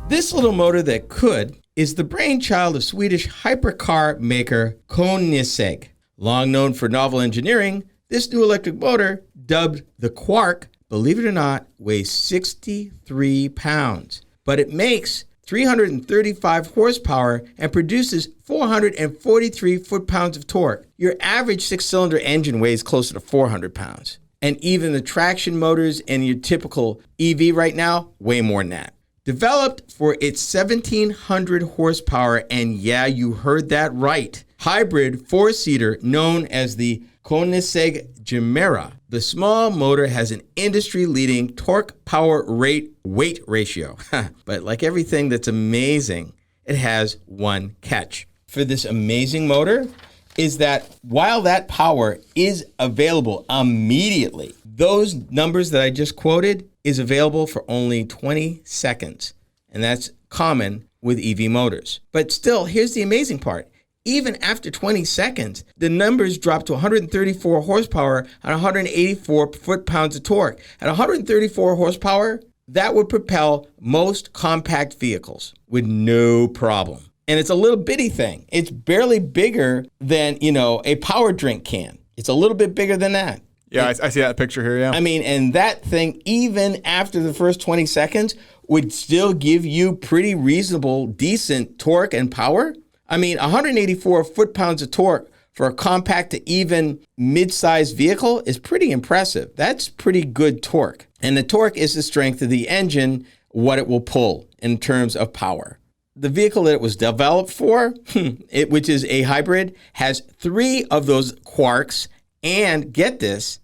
This little motor that could is the brainchild of Swedish hypercar maker Koenigsegg. Long known for novel engineering, this new electric motor, dubbed the Quark, believe it or not, weighs 63 pounds. But it makes 335 horsepower and produces 443 foot-pounds of torque. Your average six-cylinder engine weighs closer to 400 pounds. And even the traction motors in your typical EV right now weigh more than that. Developed for its 1,700 horsepower, and yeah, you heard that right, hybrid four-seater known as the Koenigsegg Gemera. The small motor has an industry-leading torque-power weight ratio. But like everything that's amazing, it has one catch. For this amazing motor is that while that power is available immediately, those numbers that I just quoted is available for only 20 seconds. And that's common with EV motors. But still, here's the amazing part. Even after 20 seconds, the numbers drop to 134 horsepower and 184 foot-pounds of torque. At 134 horsepower, that would propel most compact vehicles with no problem. And it's a little bitty thing. It's barely bigger than, a power drink can. It's a little bit bigger than that. Yeah, I see that picture here, yeah. I mean, and that thing, even after the first 20 seconds, would still give you pretty reasonable, decent torque and power. I mean, 184 foot-pounds of torque for a compact to even mid-sized vehicle is pretty impressive. That's pretty good torque. And the torque is the strength of the engine, what it will pull in terms of power. The vehicle that it was developed for, which is a hybrid, has 3 of those Quarks and, get this,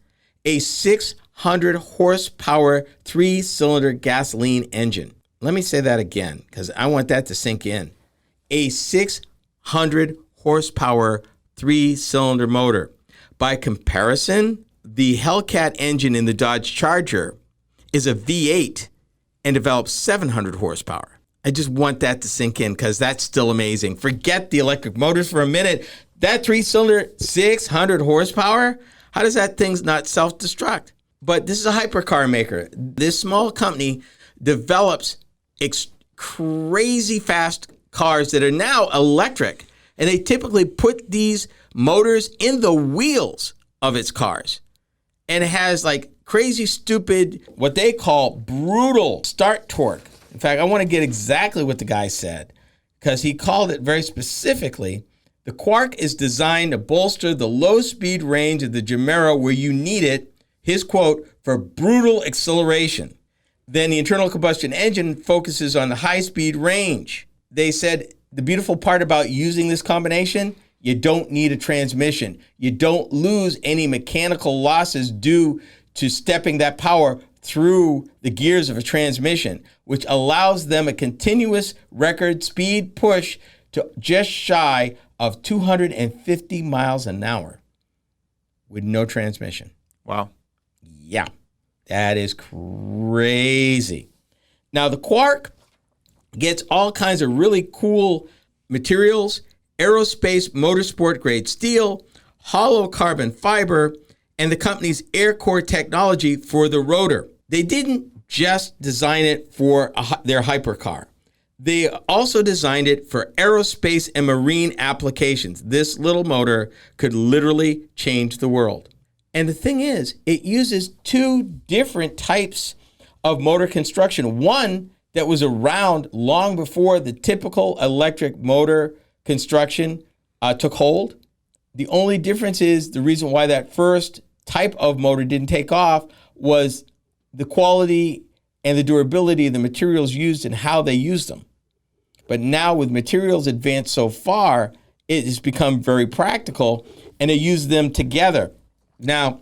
a 600 horsepower 3-cylinder gasoline engine. Let me say that again, because I want that to sink in. A 600 horsepower 3-cylinder motor. By comparison, the Hellcat engine in the Dodge Charger is a V8 and develops 700 horsepower. I just want that to sink in because that's still amazing. Forget the electric motors for a minute. That 3-cylinder, 600 horsepower, how does that thing not self-destruct? But this is a hypercar maker. This small company develops crazy fast cars that are now electric, and they typically put these motors in the wheels of its cars. And it has like crazy, stupid, what they call brutal start torque. In fact, I want to get exactly what the guy said, because he called it very specifically. The Quark is designed to bolster the low-speed range of the Gemera where you need it, his quote, for brutal acceleration. Then the internal combustion engine focuses on the high-speed range. They said the beautiful part about using this combination, you don't need a transmission. You don't lose any mechanical losses due to stepping that power through the gears of a transmission, which allows them a continuous record speed push to just shy of 250 miles an hour with no transmission. Wow. Yeah, that is crazy. Now, the Quark gets all kinds of really cool materials, aerospace motorsport grade steel, hollow carbon fiber, and the company's air core technology for the rotor. They didn't just design it for their hypercar. They also designed it for aerospace and marine applications. This little motor could literally change the world. And the thing is, it uses 2 different types of motor construction. One that was around long before the typical electric motor construction took hold. The only difference is the reason why that first type of motor didn't take off was the quality and the durability of the materials used and how they used them. But now with materials advanced so far, it has become very practical, and they use them together. Now,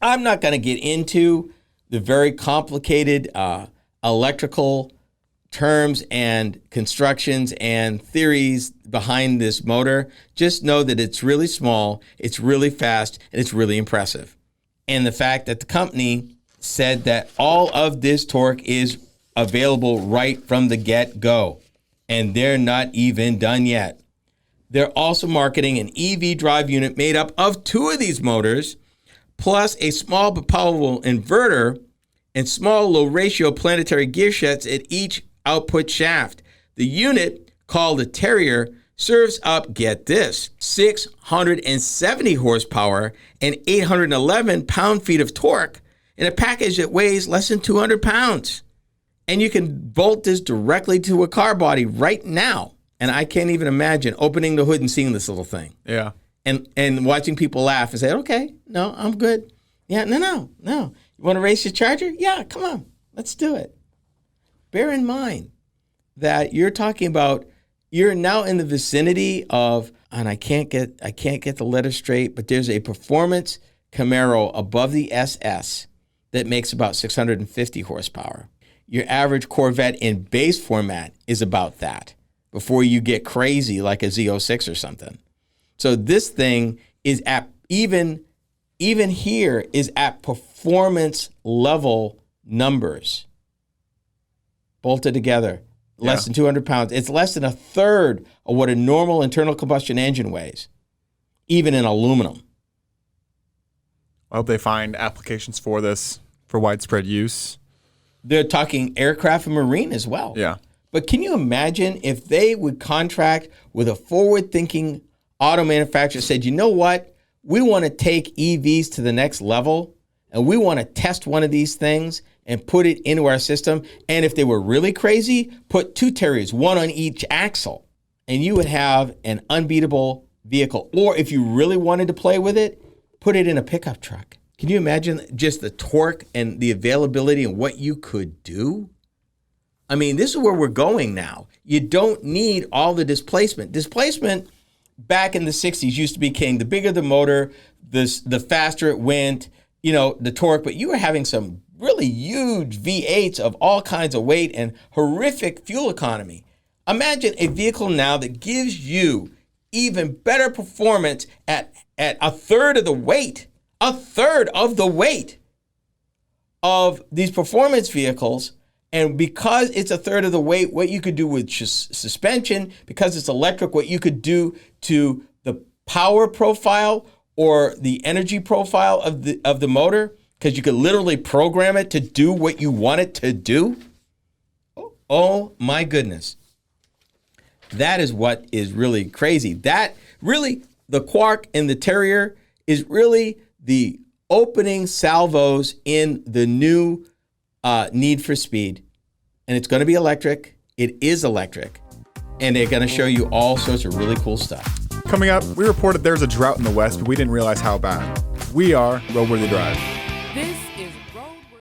I'm not going to get into the very complicated electrical terms and constructions and theories behind this motor. Just know that it's really small, it's really fast, and it's really impressive. And the fact that the company said that all of this torque is available right from the get-go, and they're not even done yet. They're also marketing an EV drive unit made up of 2 of these motors, plus a small but powerful inverter and small low-ratio planetary gear sets at each output shaft. The unit, called the Terrier, serves up, get this, 670 horsepower and 811 pound-feet of torque in a package that weighs less than 200 pounds. And you can bolt this directly to a car body right now. And I can't even imagine opening the hood and seeing this little thing. Yeah. And watching people laugh and say, okay, no, I'm good. Yeah, no. You want to race your Charger? Yeah, come on, let's do it. Bear in mind that you're talking about, you're now in the vicinity of, and I can't get the letter straight, but there's a performance Camaro above the SS that makes about 650 horsepower. Your average Corvette in base format is about that before you get crazy like a Z06 or something. So this thing is at even here is at performance level numbers bolted together, less than 200 pounds. It's less than a third of what a normal internal combustion engine weighs, even in aluminum. I hope they find applications for this for widespread use. They're talking aircraft and marine as well. Yeah. But can you imagine if they would contract with a forward-thinking auto manufacturer, said, you know what? We want to take EVs to the next level, and we want to test one of these things and put it into our system. And if they were really crazy, put 2 Terriers, one on each axle, and you would have an unbeatable vehicle. Or if you really wanted to play with it, put it in a pickup truck. Can you imagine just the torque and the availability and what you could do? I mean, this is where we're going now. You don't need all the displacement. Displacement back in the 60s used to be king. The bigger the motor, the faster it went, the torque. But you were having some really huge V8s of all kinds of weight and horrific fuel economy. Imagine a vehicle now that gives you even better performance at a third of the weight of these performance vehicles. And because it's a third of the weight, what you could do with suspension, because it's electric, what you could do to the power profile or the energy profile of the motor, because you could literally program it to do what you want it to do. Oh my goodness. That is what is really crazy. That really, the Quark and the Terrier is really the opening salvos in the new Need for Speed. And it's going to be electric. It is electric. And they're going to show you all sorts of really cool stuff. Coming up, we reported there's a drought in the West, but we didn't realize how bad. We are RoadWorthy Drive.